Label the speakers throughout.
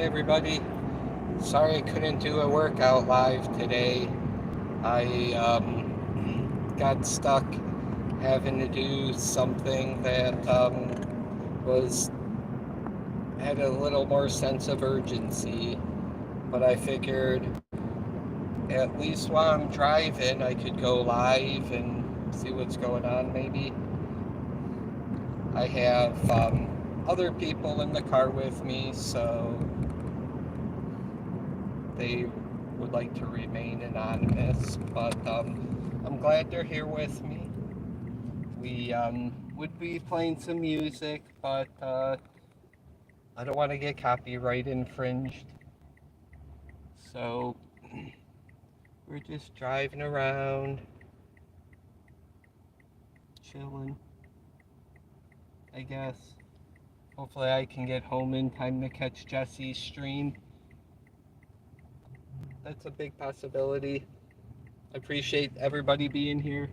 Speaker 1: Hey everybody, sorry I couldn't do a workout live today. I got stuck having to do something that was had a little more sense of urgency, but I figured at least while I'm driving I could go live and see what's going on maybe. I have other people in the car with me, so they would like to remain anonymous, but I'm glad they're here with me. We would be playing some music, but I don't want to get copyright infringed. So we're just driving around, chilling, I guess. Hopefully I can get home in time to catch Jesse's stream. That's a big possibility. I appreciate everybody being here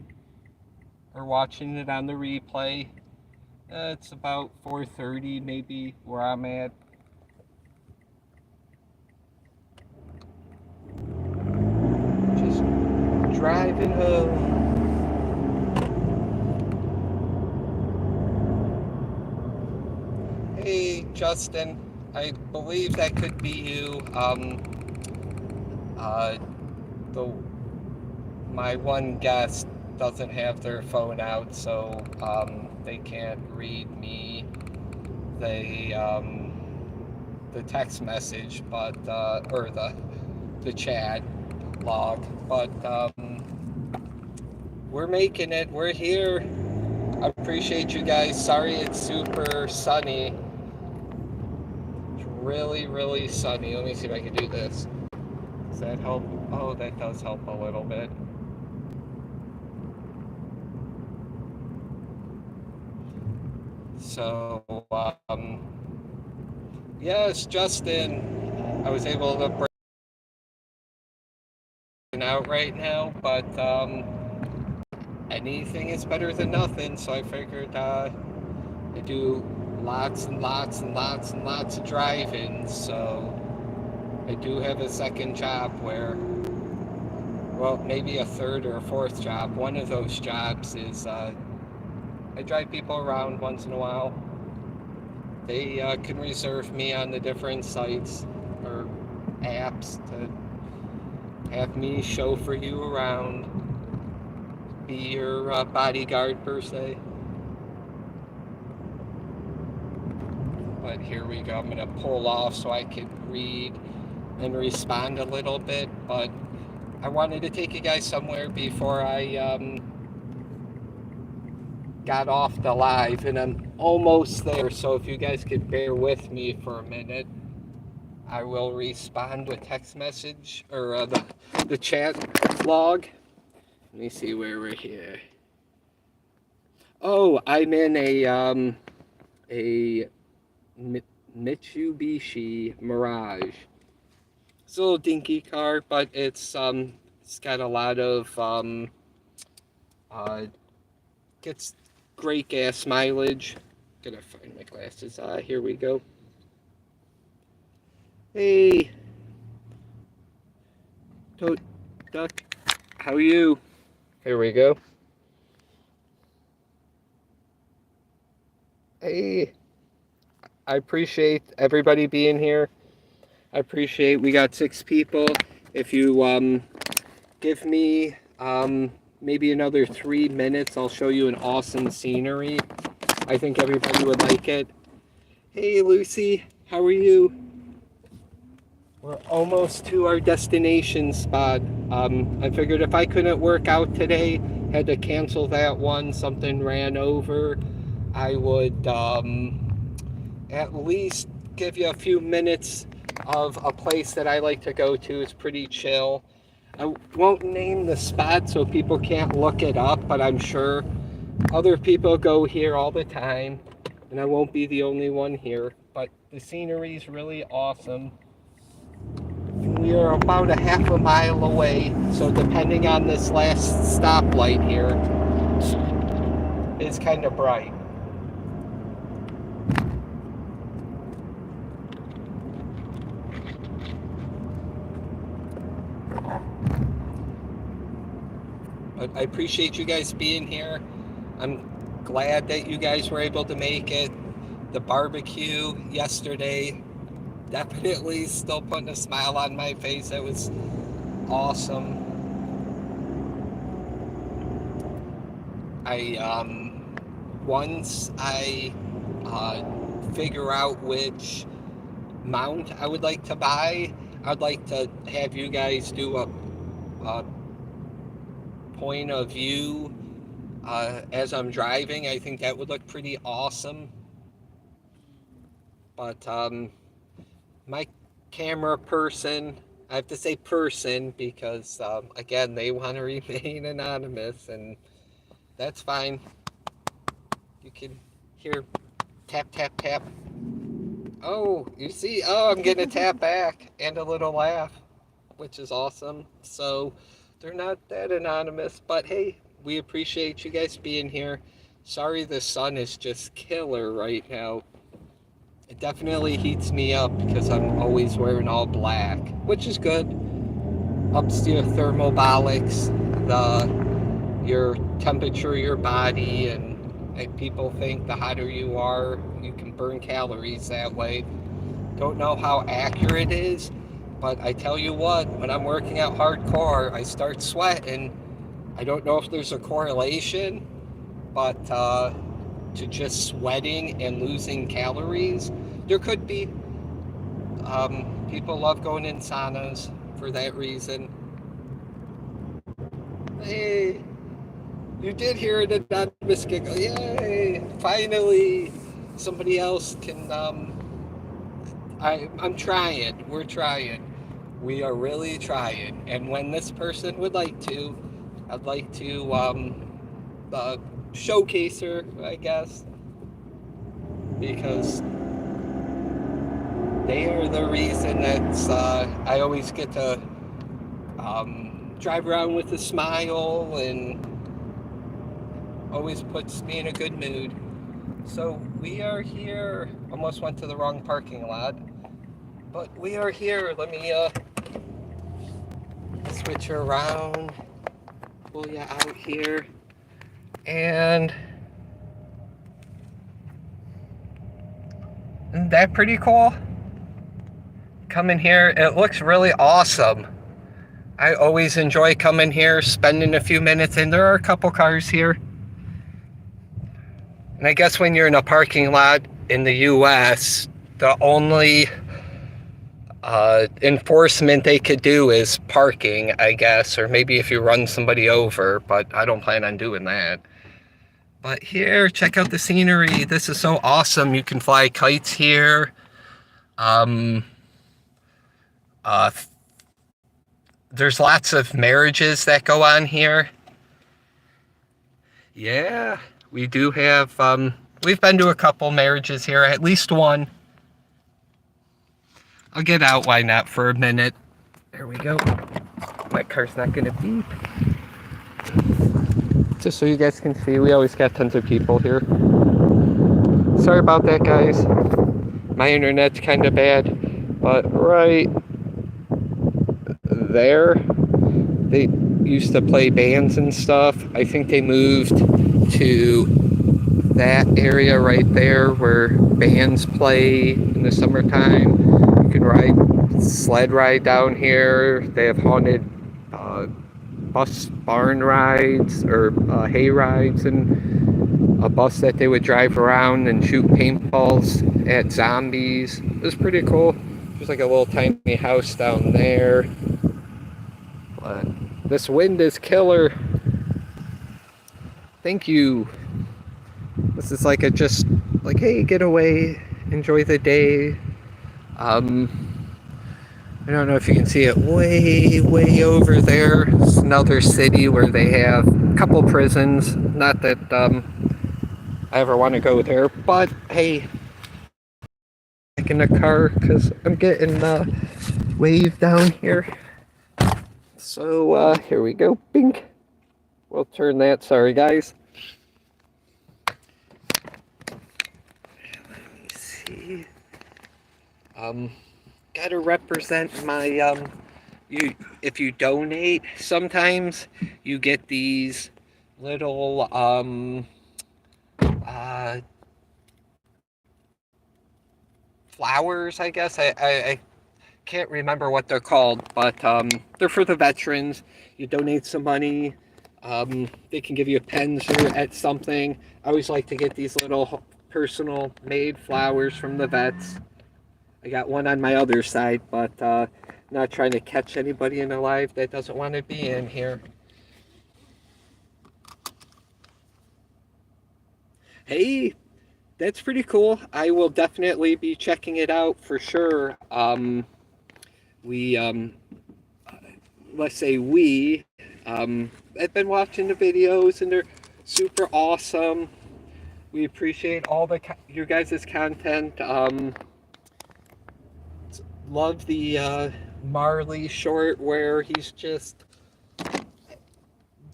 Speaker 1: or watching it on the replay. It's about 4:30 maybe where I'm at. Just driving home. Hey Justin, I believe that could be you. The my one guest doesn't have their phone out, so they can't read me the text message, but or the chat log. But we're making it. We're here. I appreciate you guys. Sorry it's super sunny. It's really, really sunny. Let me see if I can do this. Does that help? Oh, that does help a little bit. So, yes, Justin, I was able to break it out right now, but anything is better than nothing, so I figured I do lots and lots and lots and lots of driving, so I do have a second job where, well, maybe a third or a fourth job. One of those jobs is I drive people around once in a while. They can reserve me on the different sites or apps to have me chauffeur you around, be your bodyguard per se. But here we go. I'm going to pull off so I can read and respond a little bit. But I wanted to take you guys somewhere before I got off the live, and I'm almost there. So if you guys could bear with me for a minute, I will respond with text message or the chat log. Let me see where we're here. Oh, I'm in a Mitsubishi Mirage. It's a little dinky car, but it's got a lot of gets great gas mileage. Gotta find my glasses. Here we go. Hey, Toad Duck, how are you? Here we go. Hey, I appreciate everybody being here. I appreciate we got 6 people. If you give me maybe another 3 minutes, I'll show you an awesome scenery. I think everybody would like it. Hey Lucy, how are you? We're almost to our destination spot. I figured if I couldn't work out today, had to cancel that one, something ran over, I would at least give you a few minutes of a place that I like to go to. It's pretty chill. I won't name the spot so people can't look it up, but I'm sure other people go here all the time, and I won't be the only one here. But the scenery is really awesome. We are about a half a mile away, so depending on this last stoplight here, it's kind of bright. But I appreciate you guys being here. I'm glad that you guys were able to make it. The barbecue yesterday definitely still putting a smile on my face. It was awesome. I once I figure out which mount I would like to buy, I'd like to have you guys do a point of view as I'm driving. I think that would look pretty awesome. But my camera person, I have to say person because again, they want to remain anonymous, and that's fine. You can hear tap, tap, tap. Oh, you see? Oh, I'm getting a tap back and a little laugh, which is awesome. So they're not that anonymous, but hey, we appreciate you guys being here. Sorry the sun is just killer right now. It definitely heats me up because I'm always wearing all black, which is good. Ups your thermobolics, your temperature, your body, and people think the hotter you are, you can burn calories that way. Don't know how accurate it is, but I tell you what, when I'm working out hardcore, I start sweating. I don't know if there's a correlation, but to just sweating and losing calories, there could be. People love going in saunas for that reason. Hey, you did hear an anonymous giggle. Yay! Finally, somebody else can. I'm trying. We're trying. We are really trying. And when this person would like to, I'd like to showcase her, I guess, because they are the reason that I always get to drive around with a smile and always puts me in a good mood. So we are here. Almost went to the wrong parking lot, but we are here. Let me switch around, pull you out here, and isn't that pretty cool? Coming here, it looks really awesome. I always enjoy coming here, spending a few minutes, and there are a couple cars here. And I guess when you're in a parking lot in the US, the only enforcement they could do is parking, I guess, or maybe if you run somebody over, but I don't plan on doing that. But here, check out the scenery. This is so awesome. You can fly kites here. There's lots of marriages that go on here. Yeah, we do have, we've been to a couple marriages here, at least one. I'll get out, why not, for a minute. There we go. My car's not gonna beep. Just so you guys can see, we always got tons of people here. Sorry about that, guys. My internet's kind of bad, but right there, they used to play bands and stuff. I think they moved to that area right there where bands play in the summertime. You can ride, sled ride down here. They have haunted bus barn rides or hay rides, and a bus that they would drive around and shoot paintballs at zombies. It was pretty cool. There's like a little tiny house down there. But this wind is killer. Thank you. This is like just like, hey, get away, enjoy the day. I don't know if you can see it way over there. It's another city where they have a couple prisons. Not that I ever want to go there, but hey, back in the car because I'm getting wave down here. So here we go. Bink. We'll turn that. Sorry, guys. Let me see. Gotta represent my if you donate, sometimes you get these little uh, flowers, I guess. I can't remember what they're called, but they're for the veterans. You donate some money, they can give you a pen at something. I always like to get these little personal made flowers from the vets. I got one on my other side, but not trying to catch anybody in their life that doesn't want to be in here. Hey, that's pretty cool. I will definitely be checking it out for sure. We, let's say I've been watching the videos and they're super awesome. We appreciate all your guys' content. Love the Marley short where he's just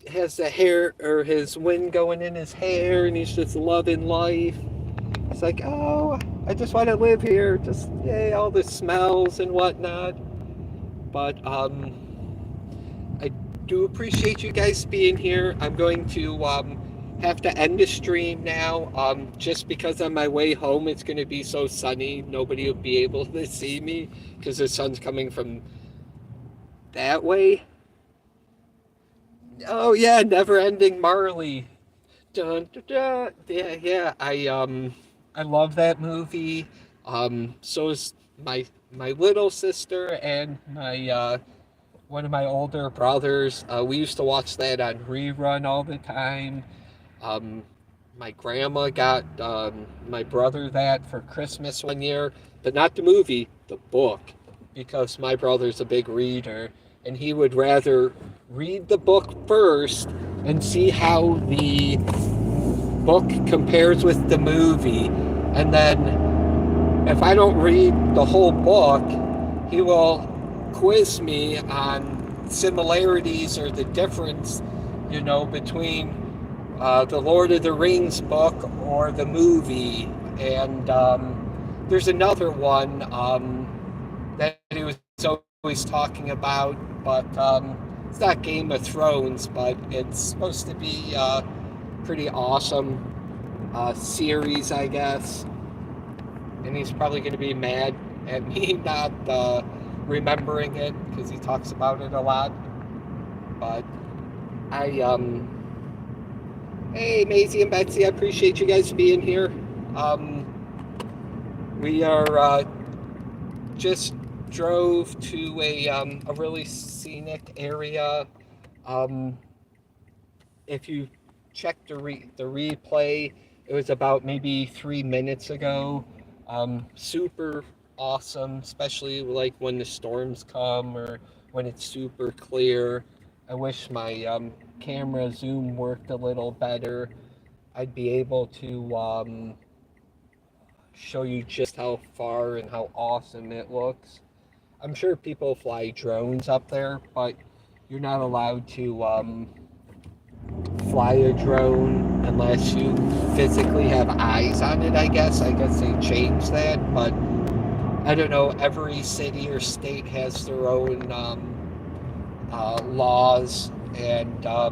Speaker 1: has the hair or his wind going in his hair and he's just loving life. It's like, oh, I just want to live here. Just yay, all the smells and whatnot. But I do appreciate you guys being here. I'm going to have to end the stream now. Just because on my way home it's going to be so sunny, nobody will be able to see me because the sun's coming from that way. Oh yeah, Never Ending Marley. Dun, dun, dun. Yeah, yeah. I love that movie. So is my little sister and my one of my older brothers. We used to watch that on rerun all the time. Um, my grandma got my brother that for Christmas one year, but not the movie, the book, because my brother's a big reader, and he would rather read the book first and see how the book compares with the movie. And then if I don't read the whole book, he will quiz me on similarities or the difference, between the Lord of the Rings book or the movie. And there's another one that he was always talking about, but it's not Game of Thrones, but it's supposed to be pretty awesome series, I guess. And he's probably going to be mad at me not remembering it because he talks about it a lot. But hey, Maisie and Betsy, I appreciate you guys being here. We are just drove to a really scenic area. If you check the replay, it was about maybe 3 minutes ago. Super awesome, especially like when the storms come or when it's super clear. I wish my camera zoom worked a little better. I'd be able to show you just how far and how awesome it looks. I'm sure people fly drones up there, but you're not allowed to fly a drone unless you physically have eyes on it, I guess. I guess they changed that, but I don't know. Every city or state has their own laws, and I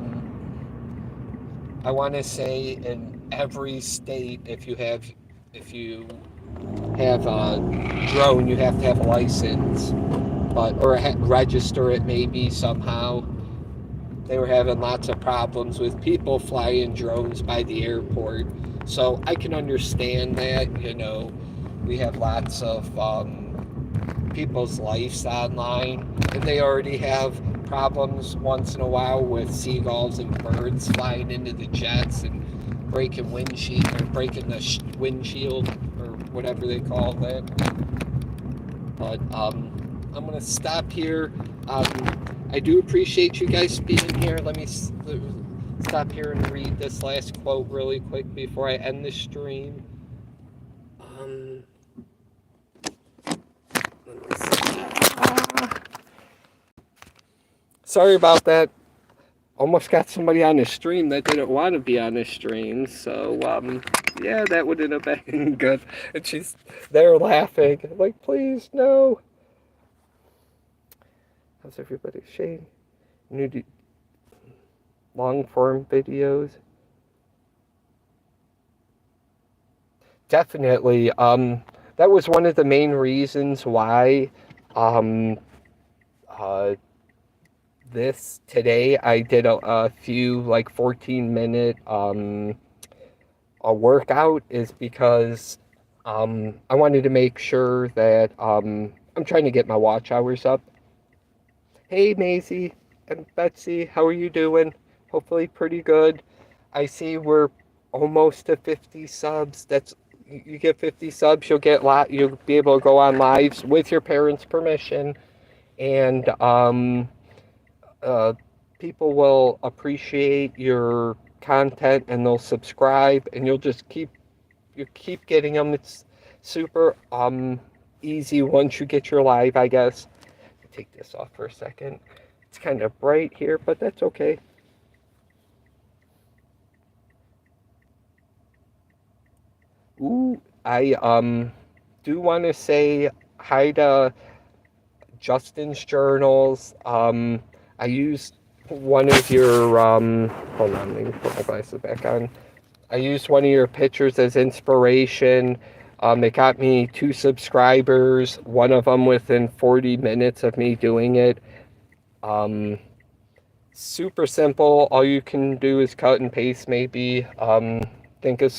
Speaker 1: want to say in every state, if you have a drone, you have to have a license, or register it maybe somehow. They were having lots of problems with people flying drones by the airport, so I can understand that. We have lots of people's lives online, and they already have problems once in a while with seagulls and birds flying into the jets and breaking the windshield or whatever they call that. But I'm gonna stop here. I do appreciate you guys being here. Let me stop here and read this last quote really quick before I end the stream. Sorry about that. Almost got somebody on the stream that didn't want to be on the stream. So, yeah, that wouldn't have been good. And they're laughing. Like, please, no. How's everybody? Shane, new long form videos. Definitely. That was one of the main reasons why um, this today I did a few like 14-minute a workout is because I wanted to make sure that I'm trying to get my watch hours up. Hey Maisie and Betsy, how are you doing? Hopefully pretty good. I see we're almost to 50 subs. That's you get 50 subs, you'll be able to go on lives with your parents' permission, and uh, people will appreciate your content and they'll subscribe, and you keep getting them. It's super easy once you get your live, I guess. Take this off for a second. It's kind of bright here, but that's okay. Ooh, I do want to say hi to Justin's journals. I used one of your hold on, let me put my glasses back on. I used one of your pictures as inspiration. It got me 2 subscribers, one of them within 40 minutes of me doing it. Super simple. All you can do is cut and paste maybe. Think of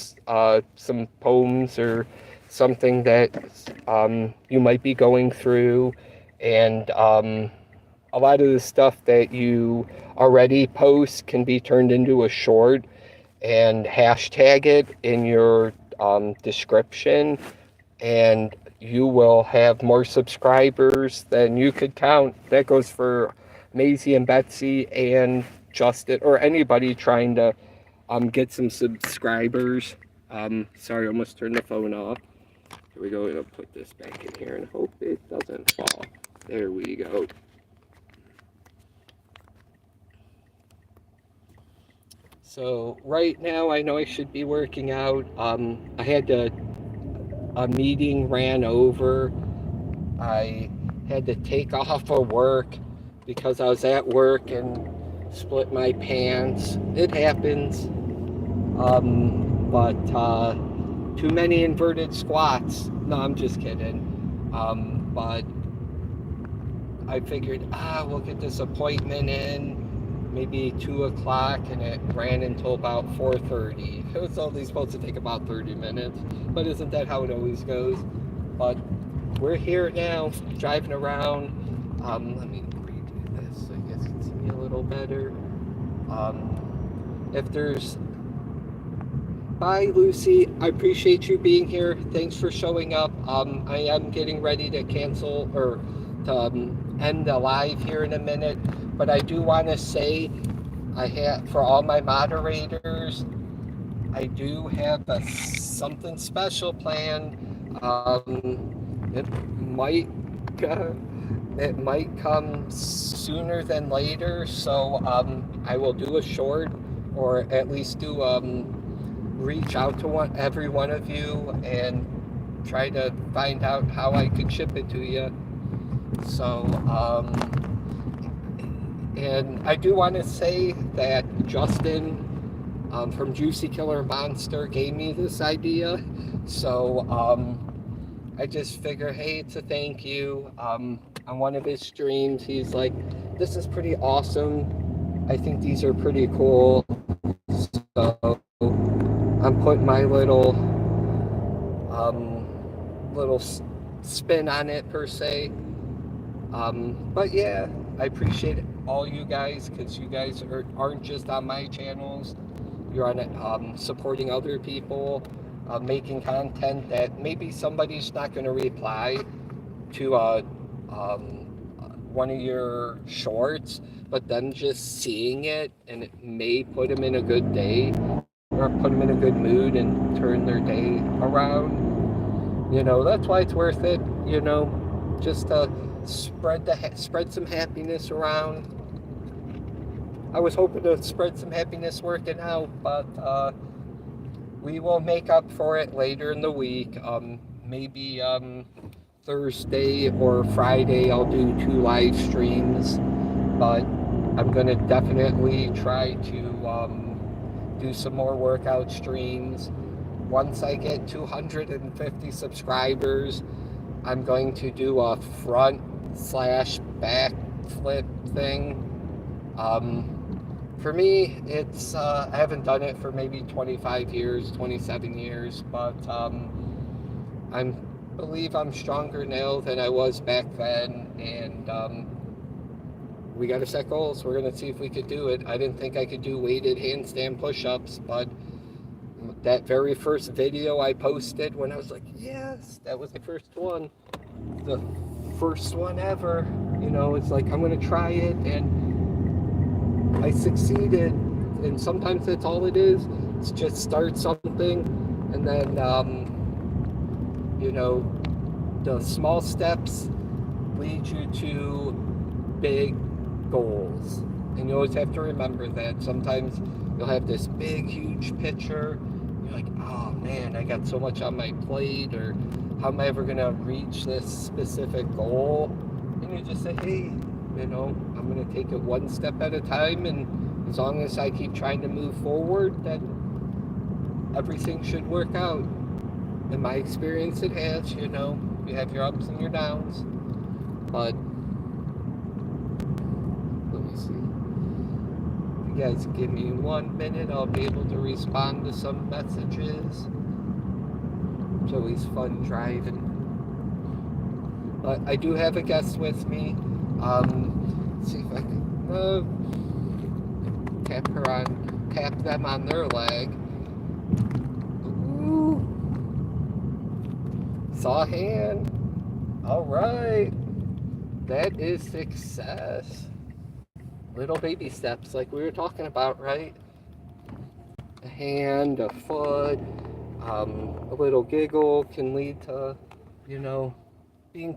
Speaker 1: some poems or something that you might be going through. And a lot of the stuff that you already post can be turned into a short, and hashtag it in your description, and you will have more subscribers than you could count. That goes for Maisie and Betsy and Justin, or anybody trying to get some subscribers. Sorry, I almost turned the phone off. Here we go. I'll put this back in here and hope it doesn't fall. There we go. So right now I know I should be working out. I had a meeting ran over. I had to take off of work because I was at work and split my pants. It happens. But too many inverted squats. No, I'm just kidding. But I figured, we'll get this appointment in maybe 2 o'clock, and it ran until about 4:30. It was only supposed to take about 30 minutes, but isn't that how it always goes? But we're here now, driving around. Let me redo this so you guys can see me a little better. If there's Bye, Lucy. I appreciate you being here. Thanks for showing up. I am getting ready to cancel or to end the live here in a minute, but I do want to say for all my moderators, I do have something special planned. It might come sooner than later, so I will do a short, or at least do reach out to every one of you and try to find out how I could ship it to you. So, and I do want to say that Justin from Juicy Killer Monster gave me this idea. So, I just figure, hey, it's a thank you. On one of his streams, he's like, this is pretty awesome. I think these are pretty cool. So, I'm putting my little spin on it per se. But yeah, I appreciate all you guys, because you guys aren't just on my channels. You're on supporting other people, making content that maybe somebody's not going to reply to one of your shorts, but them just seeing it, and it may put them in a good day, or put them in a good mood and turn their day around. That's why it's worth it, just to spread some happiness around. I was hoping to spread some happiness working out, but we will make up for it later in the week. Maybe Thursday or Friday I'll do 2 live streams, but I'm gonna definitely try to do some more workout streams. Once I get 250 subscribers, I'm going to do a front slash back flip thing. For me, it's I haven't done it for maybe 25 years, 27 years, but I believe I'm stronger now than I was back then, and we got to set goals. We're going to see if we could do it. I didn't think I could do weighted handstand push-ups, but that very first video I posted when I was like, yes, that was the first one. The first one ever. You know, it's like, I'm going to try it, and I succeeded. And sometimes that's all it is. It's just start something, and then, you know, the small steps lead you to big goals. And you always have to remember that. Sometimes you'll have this big, huge picture. You're like, oh man, I got so much on my plate, or how am I ever gonna reach this specific goal? And you just say, hey, you know, I'm gonna take it one step at a time, and as long as I keep trying to move forward, then everything should work out. In my experience, it has. You know, you have your ups and your downs, but let me see. You guys give me 1 minute, I'll be able to respond to some messages. It's always fun driving. But I do have a guest with me. Let's see if I can tap them on their leg. Ooh. Saw a hand. All right. That is success. Little baby steps like we were talking about, right? A hand, a foot, a little giggle can lead to, you know, being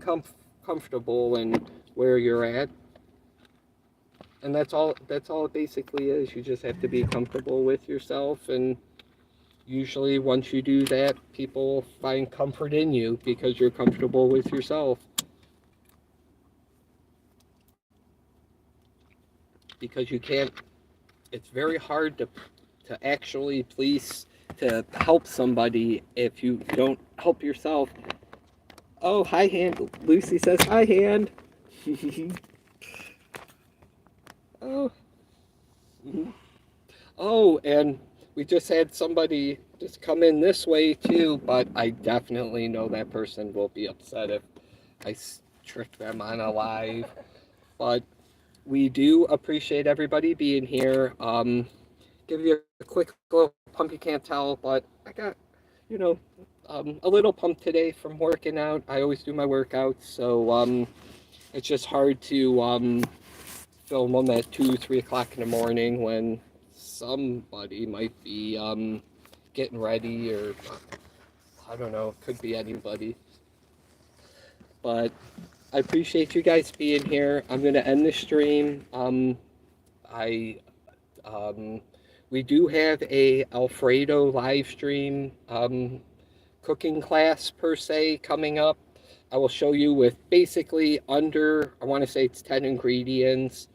Speaker 1: comfortable in where you're at. And that's all it basically is. You just have to be comfortable with yourself, and usually once you do that, people find comfort in you because you're comfortable with yourself. Because you can't, it's very hard to actually to help somebody if you don't help yourself. Oh, hi, hand. Lucy says, hi, hand. Oh. Oh, and we just had somebody just come in this way too, but I definitely know that person will be upset if I trick them on a live. But we do appreciate everybody being here. Give you a quick little pump. You can't tell, but I got, you know, a little pump today from working out. I always do my workouts, so it's just hard to film them at 2, 3 o'clock in the morning when somebody might be getting ready, or I don't know, could be anybody. But I appreciate you guys being here. I'm gonna end the stream. We do have a Alfredo live stream cooking class per se coming up. I will show you with basically under, I want to say it's 10 ingredients,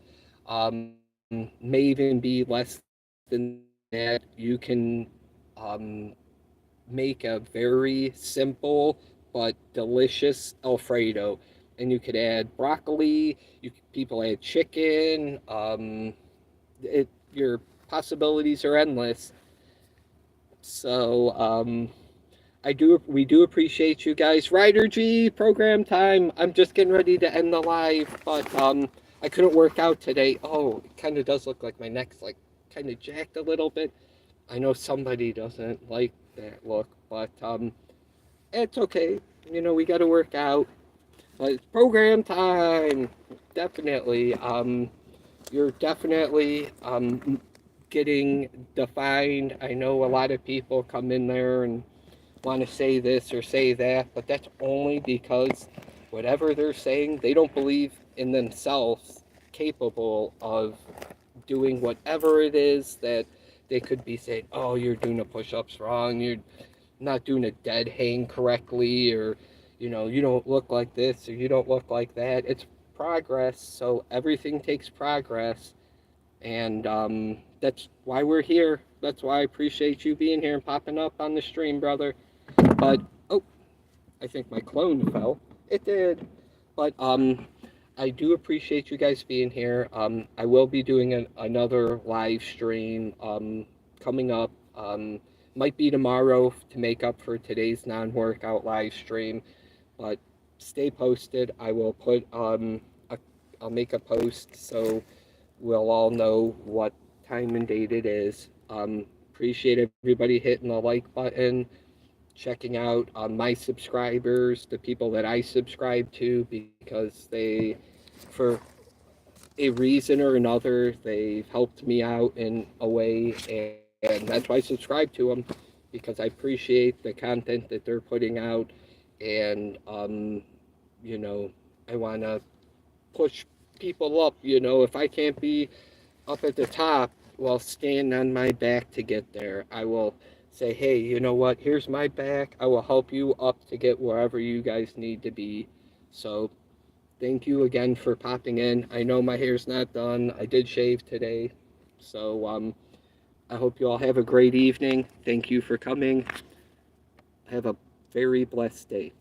Speaker 1: may even be less than that. You can make a very simple but delicious Alfredo. And you could add broccoli, people add chicken, your possibilities are endless. So we do appreciate you guys. Ryder G, program time. I'm just getting ready to end the live, but I couldn't work out today. Oh, it kind of does look like my neck's like kind of jacked a little bit. I know somebody doesn't like that look, but it's okay. You know, we got to work out. But it's program time. Definitely. You're definitely getting defined. I know a lot of people come in there and want to say this or say that, but that's only because whatever they're saying, they don't believe in themselves capable of doing whatever it is that they could be saying. Oh, you're doing the push-ups wrong, you're not doing a dead hang correctly, or you know, you don't look like this or you don't look like that. It's progress, so everything takes progress, and that's why we're here. That's why I appreciate you being here and popping up on the stream, brother. But oh, I think my clone fell. It did. But I do appreciate you guys being here. I will be doing another live stream coming up. Might be tomorrow to make up for today's non-workout live stream, but stay posted. I will put I'll make a post so we'll all know what time and date it is. Appreciate everybody hitting the like button, checking out my subscribers, the people that I subscribe to, because they, for a reason or another, they've helped me out in a way, and that's why I subscribe to them, because I appreciate the content that they're putting out, and you know, I want to push people up. You know, if I can't be up at the top while standing on my back to get there, I will say, hey, you know what? Here's my back. I will help you up to get wherever you guys need to be. So thank you again for popping in. I know my hair's not done. I did shave today. So I hope you all have a great evening. Thank you for coming. Have a very blessed day.